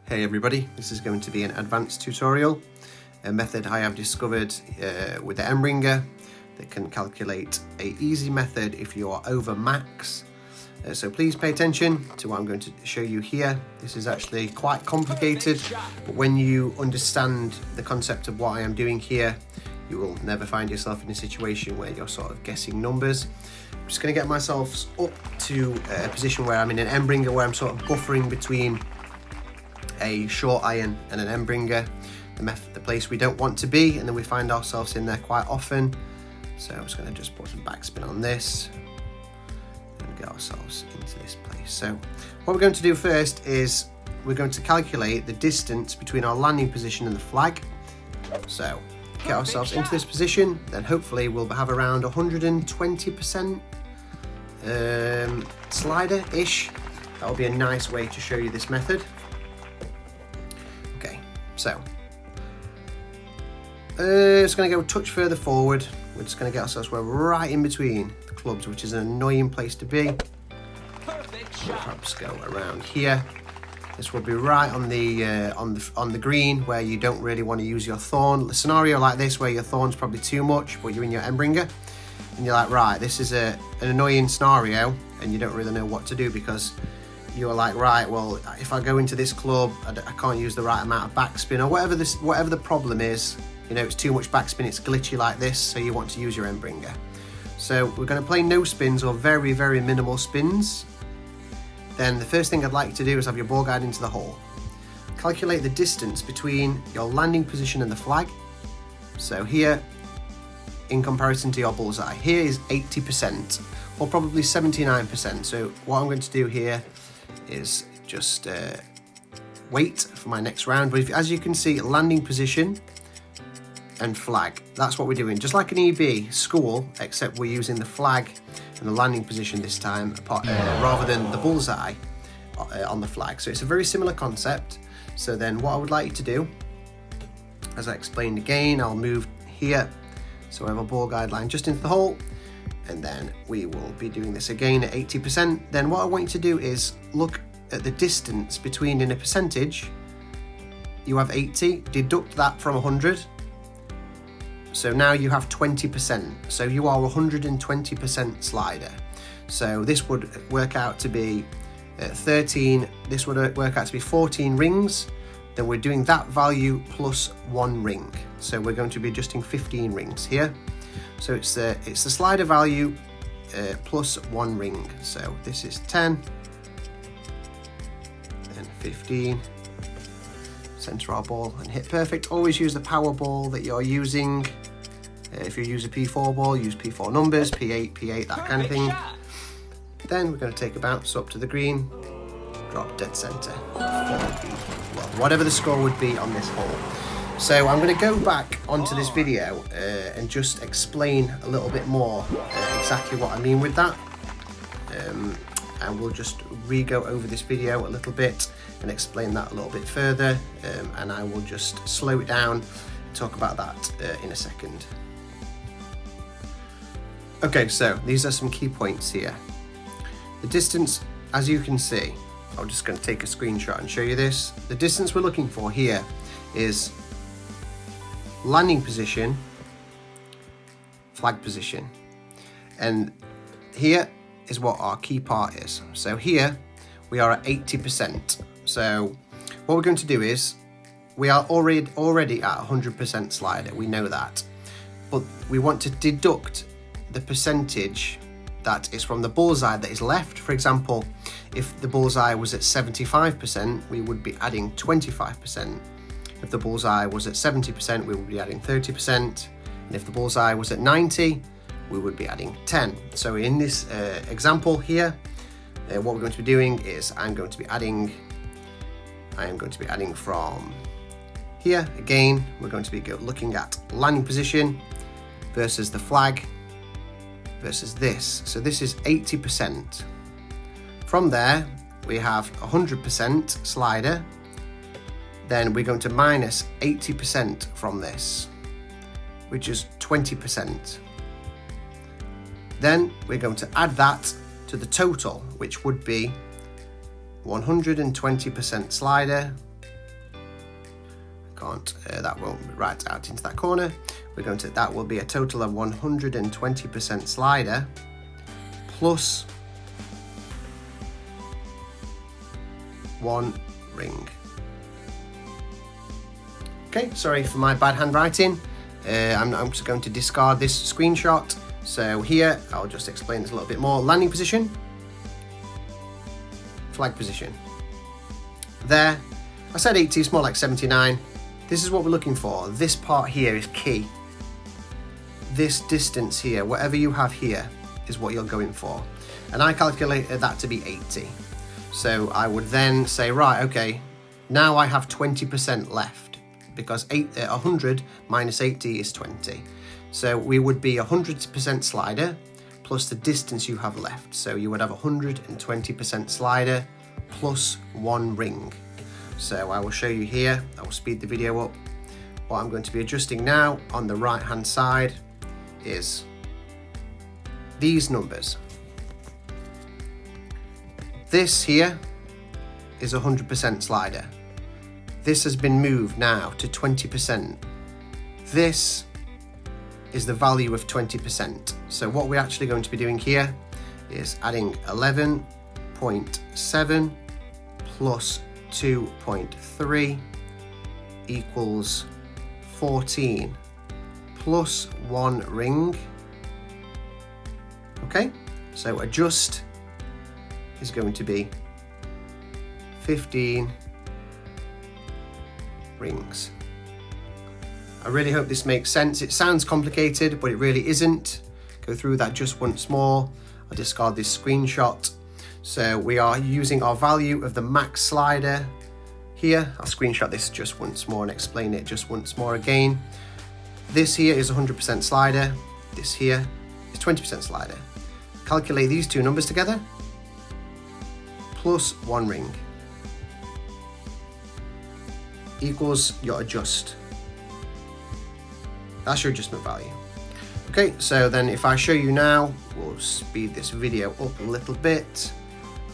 Hey everybody, this is going to be an advanced tutorial, a method I have discovered with the M-Ringer that can calculate an easy method if you're over max. So please pay attention to what I'm going to show you here. This is actually quite complicated, but when you understand the concept of what I am doing here, you will never find yourself in a situation where you're sort of guessing numbers. I'm just going to get myself up to a position where I'm in an M-Ringer, where I'm sort of buffering between a short iron and an M-Ringer, the place we don't want to be, and then we find ourselves in there quite often. So I'm just going to just put some backspin on this and get ourselves into this place. So what we're going to do first is we're going to calculate the distance between our landing position and the flag. So get ourselves into this position, then hopefully we'll have around 120% slider-ish. That'll be a nice way to show you this method. So, it's going to go a touch further forward. We're just going to get ourselves right in between the clubs, which is an annoying place to be. We'll perhaps go around here. This will be right on the green, where you don't really want to use your thorn. A scenario like this, where your thorn's probably too much, but you're in your M-Ringer, and you're like, right, this is an annoying scenario, and you don't really know what to do, because you're like, right, well, if I go into this club, I can't use the right amount of backspin, or whatever the problem is. You know, it's too much backspin, it's glitchy like this, so you want to use your M-Ringer. So we're going to play no spins, or very, very minimal spins. Then the first thing I'd like you to do is have your ball guide into the hole. Calculate the distance between your landing position and the flag. So here, in comparison to your bullseye, here is 80%, or probably 79%. So what I'm going to do here is just wait for my next round. But as you can see, landing position and flag, that's what we're doing, just like an EB school, except we're using the flag and the landing position this time, rather than the bullseye on the flag. So it's a very similar concept. So then what I would like you to do, as I explained again, I'll move here, so I have a ball guide line just into the hole, and then we will be doing this again at 80%. Then what I want you to do is look at the distance between, in a percentage, you have 80, deduct that from 100. So now you have 20%. So you are 120% slider. So this would work out to be 13, this would work out to be 14 rings. Then we're doing that value plus 1 ring. So we're going to be adjusting 15 rings here. So it's the slider value plus 1 ring. So this is 10 and 15. Center our ball and hit perfect. Always use the power ball that you're using. If you use a P4 ball, use P4 numbers, P8, that kind of thing. Then we're going to take a bounce up to the green, drop dead center, well, whatever the score would be on this hole. So I'm going to go back onto this video and just explain a little bit more exactly what I mean with that. And we'll just re-go over this video a little bit and explain that a little bit further. And I will just slow it down and talk about that in a second. Okay, so these are some key points here. The distance, as you can see, I'm just going to take a screenshot and show you this. The distance we're looking for here is landing position, flag position. And here is what our key part is. So here we are at 80%. So what we're going to do is, we are already at 100% slider, we know that. But we want to deduct the percentage that is from the bullseye that is left. For example, if the bullseye was at 75%, we would be adding 25%. If the bullseye was at 70%, we would be adding 30%. And if the bullseye was at 90, we would be adding 10. So in this example here, what we're going to be doing is I am going to be adding from here. Again, we're going to be looking at landing position versus the flag versus this. So this is 80%. From there, we have 100% slider. Then we're going to minus 80% from this, which is 20%. Then we're going to add that to the total, which would be 120% slider can't, that won't write out into that corner. We're going to, that will be a total of 120% slider plus 1 ring. Okay, sorry for my bad handwriting. I'm just going to discard this screenshot. So here, I'll just explain this a little bit more. Landing position, flag position. There, I said 80, it's more like 79. This is what we're looking for. This part here is key. This distance here, whatever you have here, is what you're going for. And I calculated that to be 80. So I would then say, right, okay, now I have 20% left, because 100 minus 80 is 20. So we would be 100% slider plus the distance you have left. So you would have 120% slider plus 1 ring. So I will show you here, I will speed the video up. What I'm going to be adjusting now on the right hand side is these numbers. This here is 100% slider. This has been moved now to 20%. This is the value of 20%. So what we're actually going to be doing here is adding 11.7 plus 2.3 equals 14 plus 1 ring. Okay, so adjust is going to be 15 rings. I really hope this makes sense. It sounds complicated, but it really isn't. Go through that just once more. I'll discard this screenshot. So we are using our value of the max slider here. I'll screenshot this just once more and explain it just once more again. This here is 100% slider. This here is 20% slider. Calculate these two numbers together, plus 1 ring, equals your adjust. That's your adjustment value. Okay, so then if I show you now, we'll speed this video up a little bit.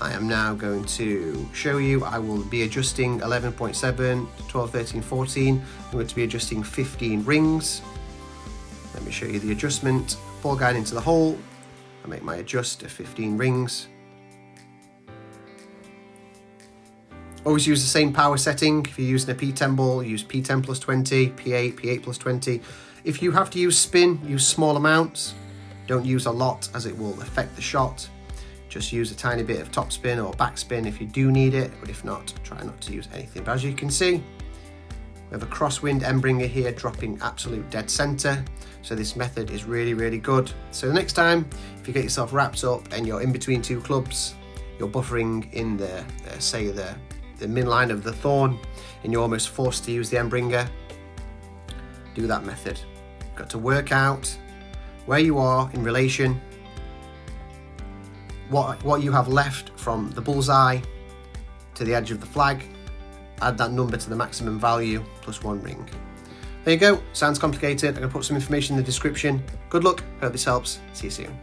I am now going to show you, I will be adjusting 11.7, 12, 13, 14. I'm going to be adjusting 15 rings. Let me show you the adjustment. Ball guide into the hole. I make my adjust to 15 rings. Always use the same power setting. If you're using a P10 ball, use P10 plus 20, P8, P8 plus 20. If you have to use spin, use small amounts. Don't use a lot as it will affect the shot. Just use a tiny bit of top spin or back spin if you do need it, but if not, try not to use anything. But as you can see, we have a crosswind end bringer here dropping absolute dead center. So this method is really, really good. So the next time, if you get yourself wrapped up and you're in between two clubs, you're buffering in the, say the min line of the thorn, and you're almost forced to use the end bringer, do that method. You've got to work out where you are in relation, what you have left from the bullseye to the edge of the flag, add that number to the maximum value plus 1 ring. There you go. Sounds complicated. I'm going to put some information in the description. Good luck. Hope this helps. See you soon.